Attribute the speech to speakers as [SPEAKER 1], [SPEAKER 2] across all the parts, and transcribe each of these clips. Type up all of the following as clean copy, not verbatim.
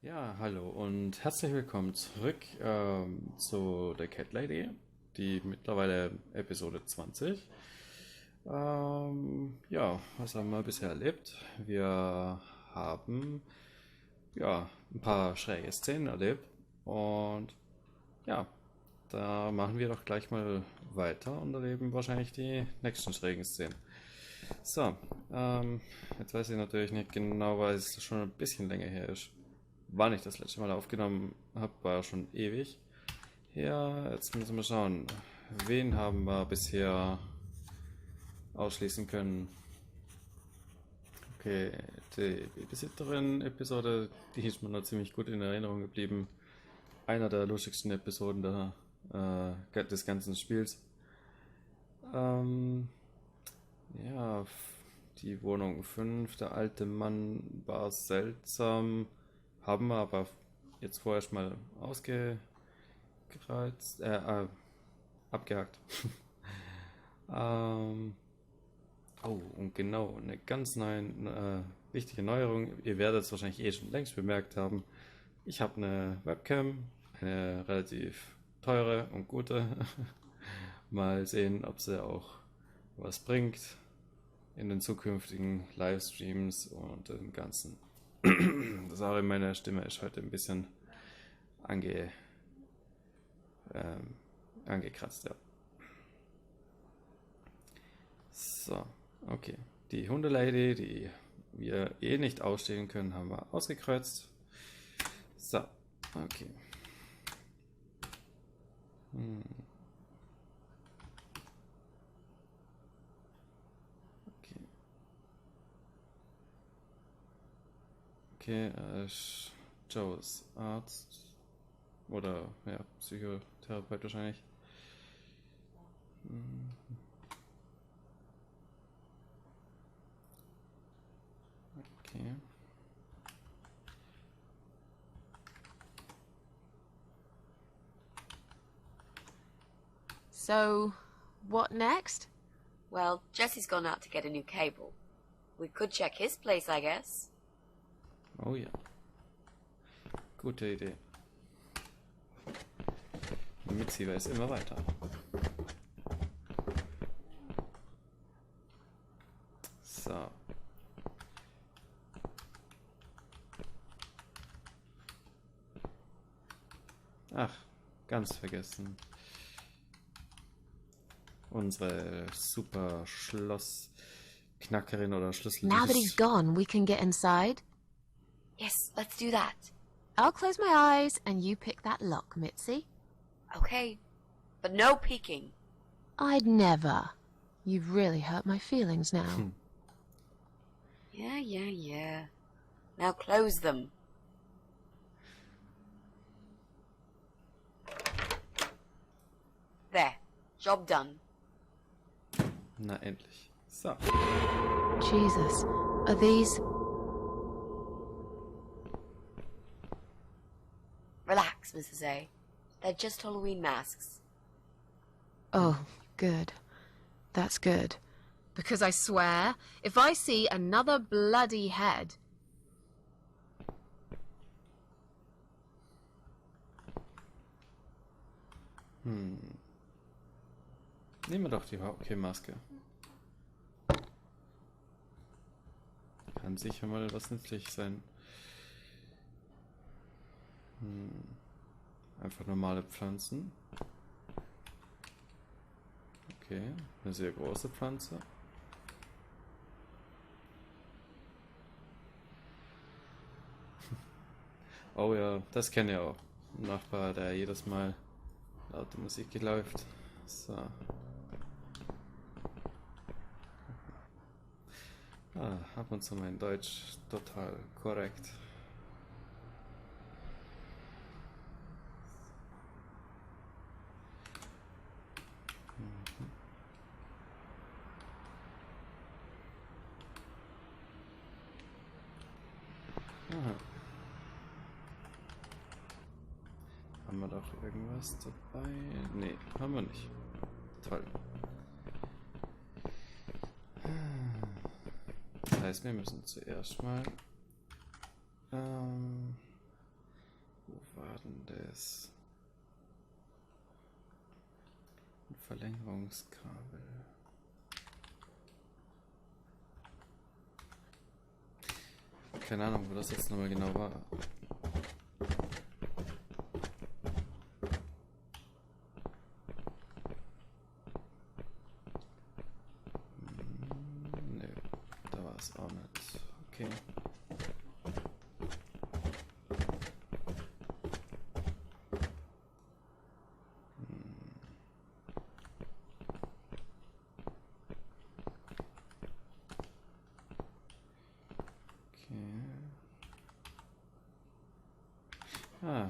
[SPEAKER 1] Ja, hallo und herzlich willkommen zurück zu der Cat Lady, die mittlerweile Episode 20. Ja, was haben wir bisher erlebt? Wir haben ja ein paar schräge Szenen erlebt und ja, da machen wir doch gleich mal weiter und erleben wahrscheinlich die nächsten schrägen Szenen. So, jetzt weiß ich natürlich nicht genau, weil es schon ein bisschen länger her ist. Wann ich das letzte Mal aufgenommen habe, war ja schon ewig. Ja, jetzt müssen wir schauen. Wen haben wir bisher ausschließen können? Okay, die Babysitterin-Episode, die ist mir noch ziemlich gut in Erinnerung geblieben. Einer der lustigsten Episoden des ganzen Spiels. Ähm, ja, die Wohnung 5, der alte Mann war seltsam. Haben wir aber jetzt vorerst mal ausgekreuzt, abgehakt. ähm, oh, und genau, eine ganz neue, wichtige Neuerung. Ihr werdet es wahrscheinlich eh schon längst bemerkt haben. Ich habe eine Webcam, eine relativ teure und gute. Mal sehen, ob sie auch was bringt in den zukünftigen Livestreams und dem Ganzen. Sorry, meine Stimme ist heute ein bisschen ange, angekratzt, ja. So, okay. Die Hundelady, die wir eh nicht ausstehen können, haben wir ausgekreuzt. So, okay. Okay. Okay, Joes Arzt. Oder, ja, Psychotherapeut wahrscheinlich. Okay.
[SPEAKER 2] So, what next?
[SPEAKER 3] Well, Jesse's gone out to get a new cable. We could check his place, I guess.
[SPEAKER 1] Oh ja. Gute Idee. Mitzi weiß immer weiter. So. Ach, ganz vergessen. Unsere super Schlossknackerin oder Schlüssel.
[SPEAKER 2] Now that he's gone, we can get inside.
[SPEAKER 3] Yes, let's do that.
[SPEAKER 2] I'll close my eyes and you pick that lock, Mitzi.
[SPEAKER 3] Okay, but no peeking.
[SPEAKER 2] I'd never. You've really hurt my feelings now.
[SPEAKER 3] Yeah. Now close them. There, job done.
[SPEAKER 1] Na endlich. So.
[SPEAKER 2] Jesus, are these...
[SPEAKER 3] Relax, Mrs. A. They're just Halloween masks.
[SPEAKER 2] Oh, good. That's good. Because I swear, if I see another bloody head...
[SPEAKER 1] Nehmen wir doch die Hockey-Maske. Kann sicher mal was nützlich sein. Einfach normale Pflanzen. Okay, eine sehr große Pflanze. Oh ja, das kenne ich auch. Ein Nachbar, der jedes Mal laute Musik läuft. So. Ab und zu mein Deutsch total korrekt. Aha. Haben wir doch irgendwas dabei? Nee, haben wir nicht. Toll. Das heißt, wir müssen zuerst mal denn das? Ein Verlängerungskabel. Keine Ahnung, wo das jetzt nochmal genau war. Nö, da war es auch nicht. Okay. Ah,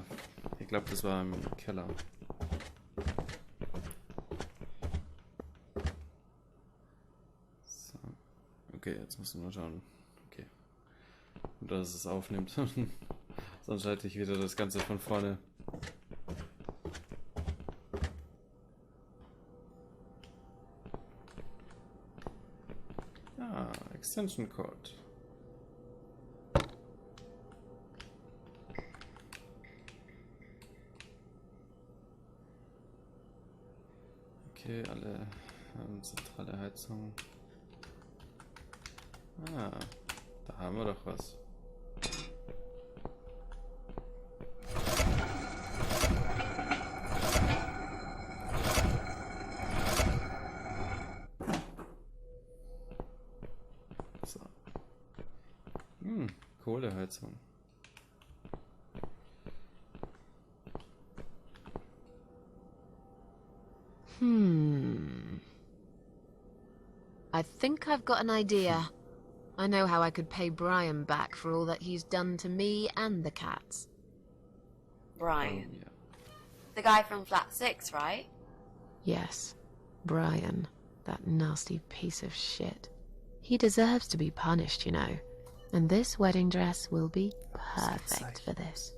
[SPEAKER 1] ich glaube, das war im Keller. So. Okay, jetzt müssen wir schauen. Okay. Und dass es aufnimmt. Sonst schalte ich wieder das Ganze von vorne. Ah, Extension Code. Okay, alle haben zentrale Heizung. Ah, da haben wir doch was. So. Kohleheizung.
[SPEAKER 2] I think I've got an idea. I know how I could pay Brian back for all that he's done to me and the cats.
[SPEAKER 3] Brian.
[SPEAKER 1] Oh, yeah.
[SPEAKER 3] The guy from Flat 6, right?
[SPEAKER 2] Yes, Brian. That nasty piece of shit. He deserves to be punished, you know. And this wedding dress will be perfect for this.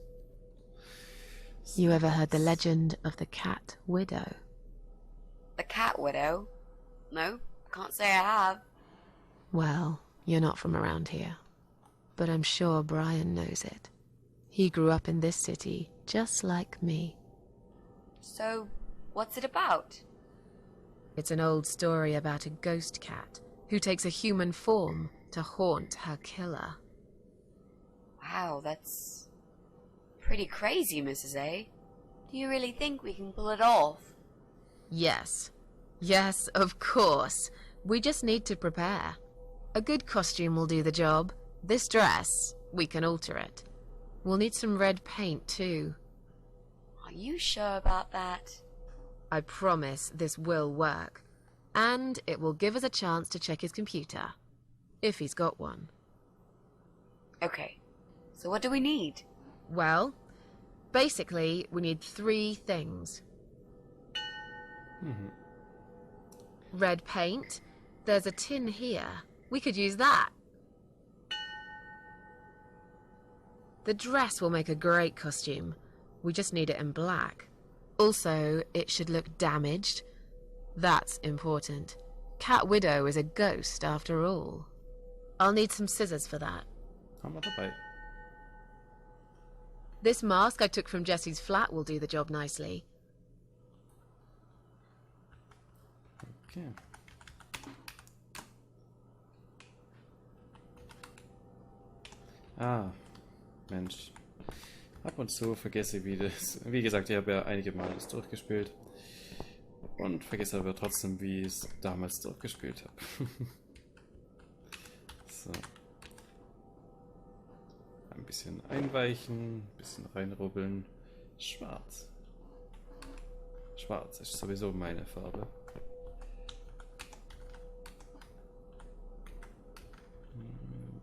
[SPEAKER 2] You ever heard the legend of the cat widow?
[SPEAKER 3] The cat widow? No, I can't say I have.
[SPEAKER 2] Well, you're not from around here. But I'm sure Brian knows it. He grew up in this city, just like me.
[SPEAKER 3] So, what's it about?
[SPEAKER 2] It's an old story about a ghost cat who takes a human form to haunt her killer.
[SPEAKER 3] Wow, that's pretty crazy, Mrs. A. Do you really think we can pull it off?
[SPEAKER 2] Yes. Yes, of course. We just need to prepare. A good costume will do the job. This dress, we can alter it. We'll need some red paint, too.
[SPEAKER 3] Are you sure about that?
[SPEAKER 2] I promise this will work. And it will give us a chance to check his computer. If he's got one.
[SPEAKER 3] Okay, so what do we need?
[SPEAKER 2] Well, basically, we need 3 things. Red paint. There's a tin here. We could use that. The dress will make a great costume. We just need it in black. Also, it should look damaged. That's important. Cat Widow is a ghost, after all. I'll need some scissors for that.
[SPEAKER 1] Haben wir dabei.
[SPEAKER 2] This mask I took from Jesse's flat will do the job nicely.
[SPEAKER 1] Okay. Ah, Mensch. Ab und zu vergesse ich, wie das. Wie gesagt, ich habe ja einige Mal das durchgespielt. Und vergesse aber trotzdem, wie ich es damals durchgespielt habe. So. Ein bisschen einweichen, ein bisschen reinrubbeln. Schwarz. Schwarz ist sowieso meine Farbe.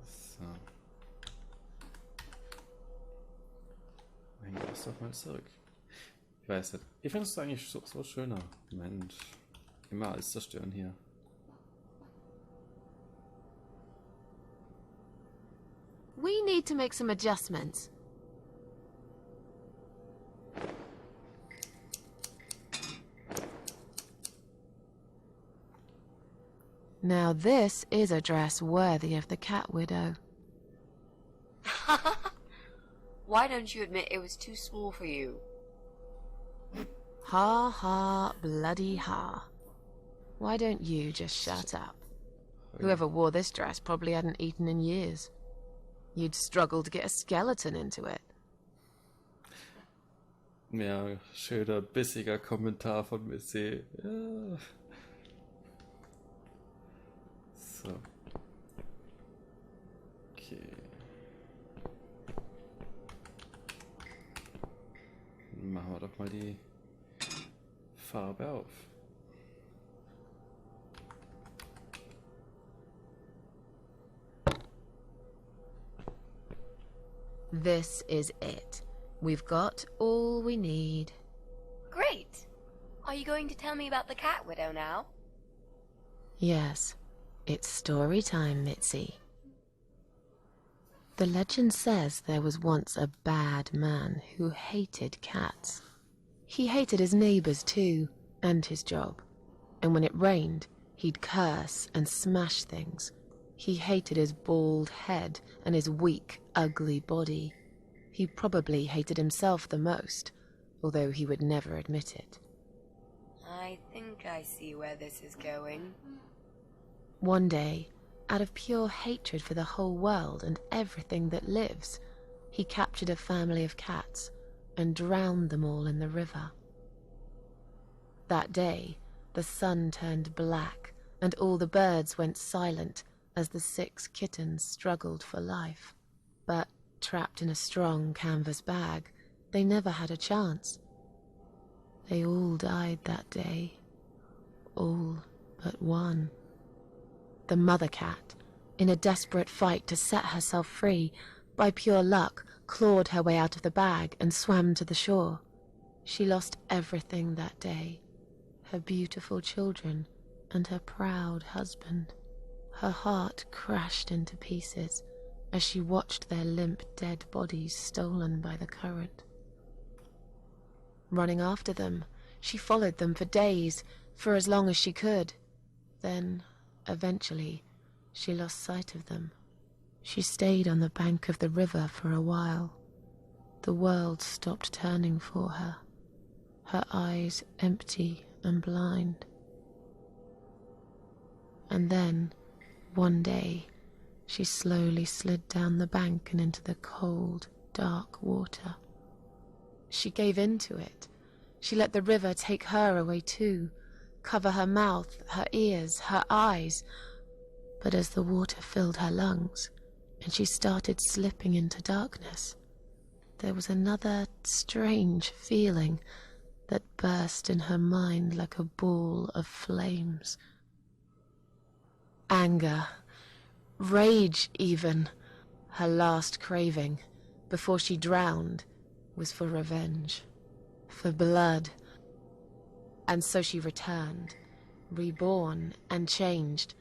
[SPEAKER 1] So. Mein Gott, doch mal zurück. Ich weiß nicht. Ich finde es eigentlich so schöner. Mensch. Immer alles zerstören hier.
[SPEAKER 2] We need to make some adjustments. Now this is a dress worthy of the Cat Widow.
[SPEAKER 3] why don't you admit it was too small for you?
[SPEAKER 2] Ha ha, bloody ha. Why don't you just shut up? Whoever wore this dress probably hadn't eaten in years. You'd struggle to get a skeleton into it.
[SPEAKER 1] Ja, schöner, bissiger Kommentar von Mitzi. Ja. So. Okay. Dann machen wir doch mal die Farbe auf.
[SPEAKER 2] This is it. We've got all we need.
[SPEAKER 3] Great. Are you going to tell me about the cat widow now?
[SPEAKER 2] Yes, it's story time, Mitzi. The legend says there was once a bad man who hated cats. He hated his neighbors too, and his job. And when it rained, he'd curse and smash things. He hated his bald head and his weak, ugly body. He probably hated himself the most, although he would never admit it.
[SPEAKER 3] I think I see where this is going.
[SPEAKER 2] One day, out of pure hatred for the whole world and everything that lives, he captured a family of cats and drowned them all in the river. That day, the sun turned black and all the birds went silent as the 6 kittens struggled for life. But trapped in a strong canvas bag, they never had a chance. They all died that day. All but one. The mother cat, in a desperate fight to set herself free, by pure luck, clawed her way out of the bag and swam to the shore. She lost everything that day, her beautiful children and her proud husband. Her heart crashed into pieces as she watched their limp, dead bodies stolen by the current. Running after them, she followed them for days, for as long as she could. Then, eventually, she lost sight of them. She stayed on the bank of the river for a while. The world stopped turning for her, her eyes empty and blind. And then, one day, she slowly slid down the bank and into the cold, dark water. She gave in to it. She let the river take her away too, cover her mouth, her ears, her eyes. But as the water filled her lungs, and she started slipping into darkness, there was another strange feeling that burst in her mind like a ball of flames. Anger, rage even. Her last craving, before she drowned, was for revenge, for blood. And so she returned, reborn and changed,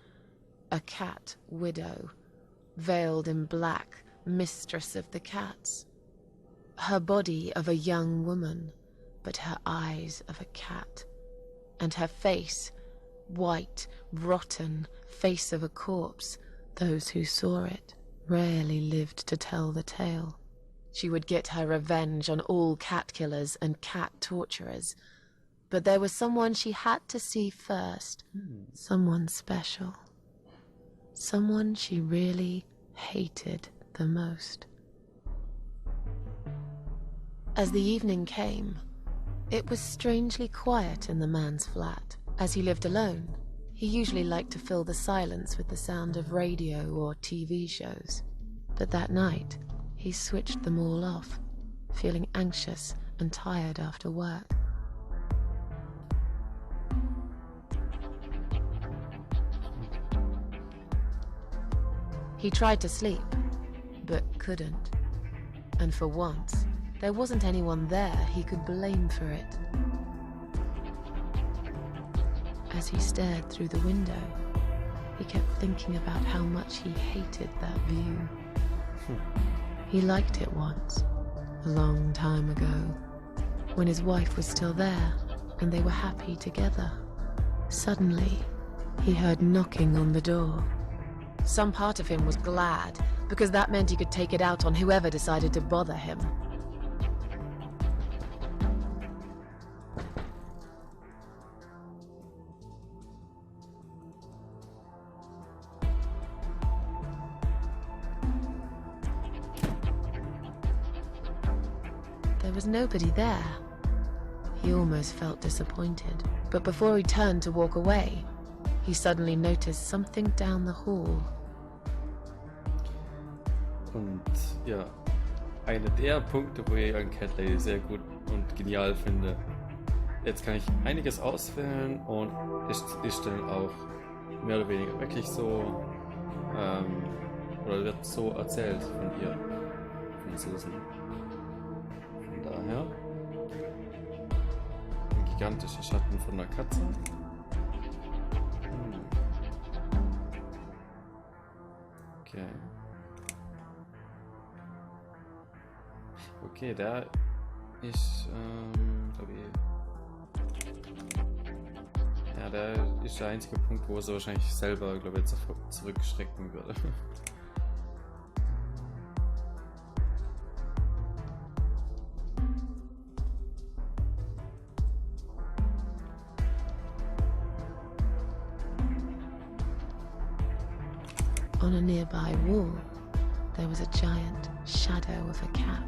[SPEAKER 2] a cat widow, veiled in black, mistress of the cats. Her body of a young woman, but her eyes of a cat, and her face, white, rotten, face of a corpse. Those who saw it rarely lived to tell the tale. She would get her revenge on all cat killers and cat torturers. But there was someone she had to see first. Someone special. Someone she really hated the most. As the evening came, it was strangely quiet in the man's flat. As he lived alone, he usually liked to fill the silence with the sound of radio or TV shows. But that night, he switched them all off, feeling anxious and tired after work. He tried to sleep, but couldn't. And for once, there wasn't anyone there he could blame for it. As he stared through the window, he kept thinking about how much he hated that view. He liked it once, a long time ago, when his wife was still there and they were happy together. Suddenly, he heard knocking on the door. Some part of him was glad, because that meant he could take it out on whoever decided to bother him. there was nobody there. He almost felt disappointed, but before he turned to walk away, he suddenly noticed something down the hall.
[SPEAKER 1] Und ja, einer der Punkte, wo ich an Cat Lady sehr gut und genial finde. Jetzt kann ich einiges auswählen und ich stelle auch mehr oder weniger wirklich so, oder wird so erzählt von ihr, von Susan. Von daher, ein gigantischer Schatten von einer Katze. Okay. Okay, da ist, glaube ich, ja, da ist der einzige Punkt, wo er wahrscheinlich selber, glaube ich, jetzt zurückschrecken würde.
[SPEAKER 2] On a nearby wall, there was a giant shadow of a cat.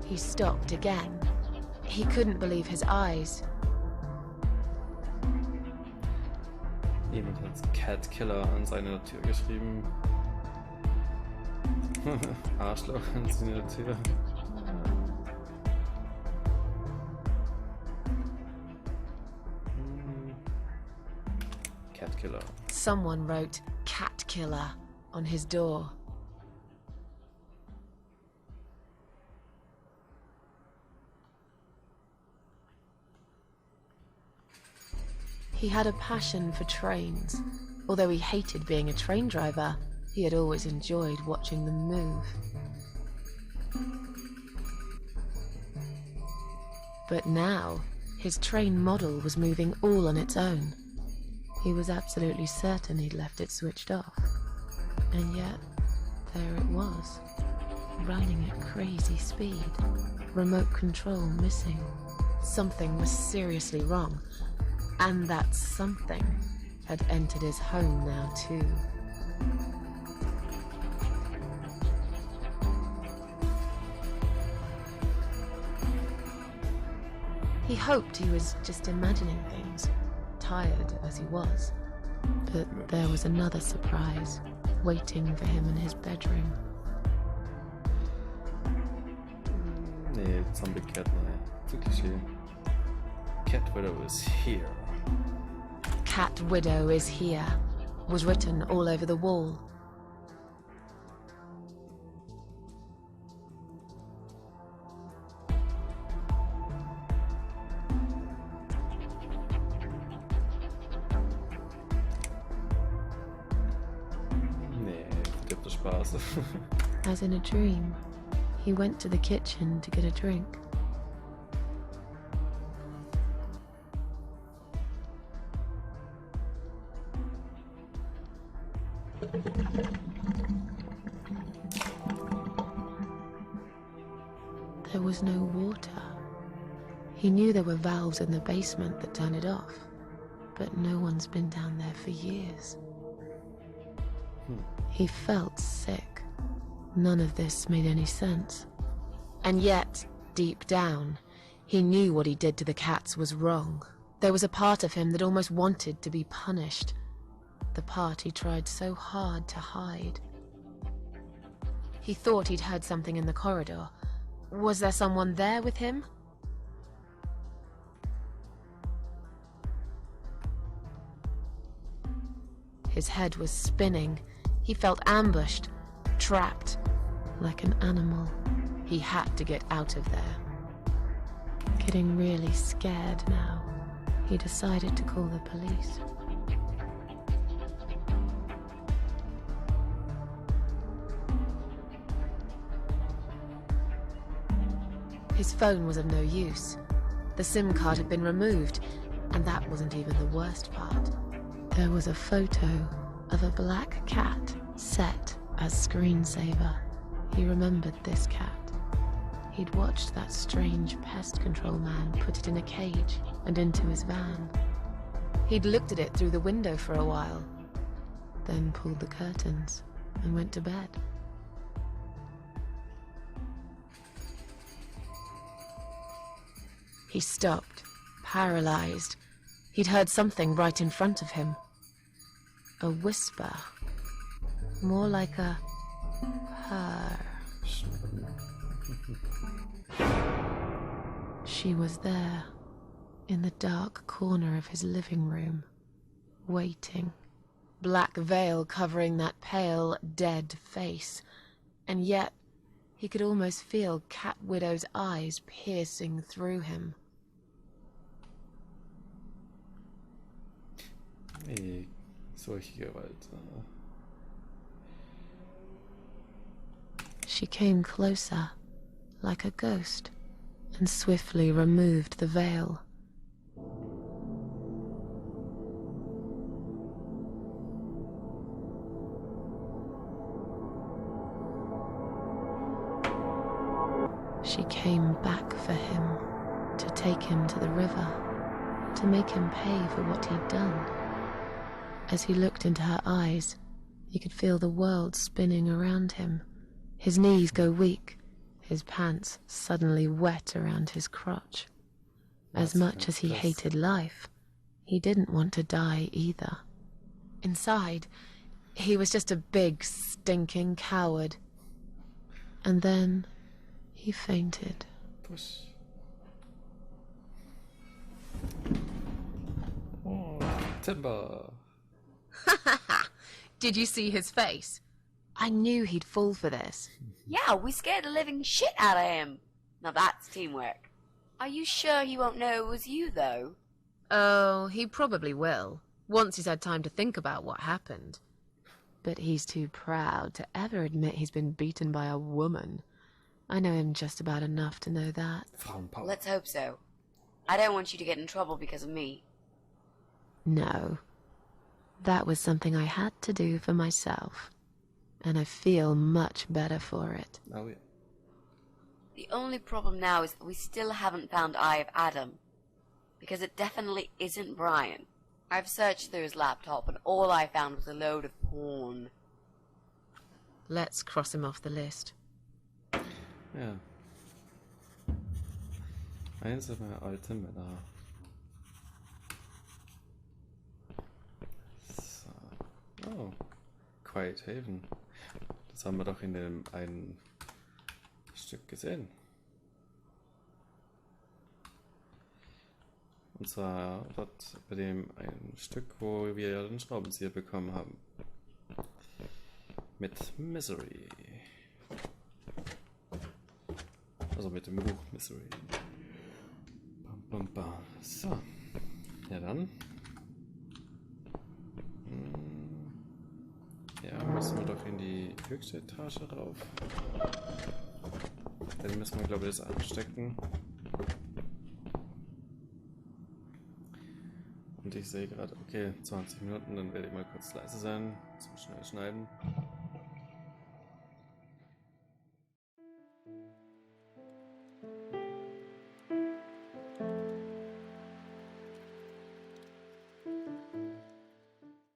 [SPEAKER 2] He stopped again. He couldn't believe his eyes.
[SPEAKER 1] Jemand hat Cat Killer an seine Tür geschrieben. Arschloch an seine Tür. Cat Killer.
[SPEAKER 2] Someone wrote Cat Killer on his door. He had a passion for trains. Although he hated being a train driver, he had always enjoyed watching them move. But now, his train model was moving all on its own. He was absolutely certain he'd left it switched off. And yet, there it was, running at crazy speed. Remote control missing. Something was seriously wrong. And that something had entered his home now too. He hoped he was just imagining things, tired as he was. But there was another surprise waiting for him in his bedroom.
[SPEAKER 1] Nee, Zombie Cat, nee. Zu Klischee. Cat Widow is here.
[SPEAKER 2] Cat Widow is here, was written all over the wall.
[SPEAKER 1] Nee, gibt es Spaß.
[SPEAKER 2] As in a dream, he went to the kitchen to get a drink. There was no water. He knew there were valves in the basement that turned it off, but no one's been down there for years. He felt sick. None of this made any sense. And yet, deep down, he knew what he did to the cats was wrong. There was a part of him that almost wanted to be punished. The part he tried so hard to hide. He thought he'd heard something in the corridor. Was there someone there with him? His head was spinning. He felt ambushed, trapped, like an animal. He had to get out of there. Getting really scared now, he decided to call the police. His phone was of no use. The SIM card had been removed, and that wasn't even the worst part. There was a photo of a black cat set as screensaver. He remembered this cat. He'd watched that strange pest control man put it in a cage and into his van. He'd looked at it through the window for a while, then pulled the curtains and went to bed. He stopped, paralyzed. He'd heard something right in front of him. A whisper. More like a purr. She was there, in the dark corner of his living room, waiting. Black veil covering that pale, dead face. And yet, he could almost feel Cat Widow's eyes piercing through him.
[SPEAKER 1] Nee, solche Gewalt.
[SPEAKER 2] She came closer, like a ghost, and swiftly removed the veil. She came back for him, to take him to the river, to make him pay for what he'd done. As he looked into her eyes, he could feel the world spinning around him, his knees go weak, his pants suddenly wet around his crotch. As much as he hated life, he didn't want to die either. Inside, he was just a big, stinking coward. And then he fainted.
[SPEAKER 1] Push. Oh, timber.
[SPEAKER 2] Did you see his face? I knew he'd fall for this.
[SPEAKER 3] Yeah, we scared the living shit out of him. Now that's teamwork. Are you sure he won't know it was you, though?
[SPEAKER 2] Oh, he probably will, once he's had time to think about what happened. But he's too proud to ever admit he's been beaten by a woman. I know him just about enough to know that.
[SPEAKER 3] Let's hope so. I don't want you to get in trouble because of me.
[SPEAKER 2] No. That was something I had to do for myself. And I feel much better for it.
[SPEAKER 1] Oh, yeah.
[SPEAKER 3] The only problem now is that we still haven't found Eye of Adam. Because it definitely isn't Brian. I've searched through his laptop and all I found was a load of porn.
[SPEAKER 2] Let's cross him off the list.
[SPEAKER 1] Ja. Einsame alte Männer. So. Oh. Quiet Haven. Das haben wir doch in dem einen Stück gesehen. Und zwar dort bei dem ein Stück, wo wir den Schraubenzieher bekommen haben. Mit Misery. Also mit dem Buch Misery. Bam, bam, bam. So. Ja dann. Ja, müssen wir doch in die höchste Etage rauf. Dann müssen wir, glaube ich, das anstecken. Und ich sehe gerade, okay, 20 Minuten, dann werde ich mal kurz leise sein, zum schnell schneiden.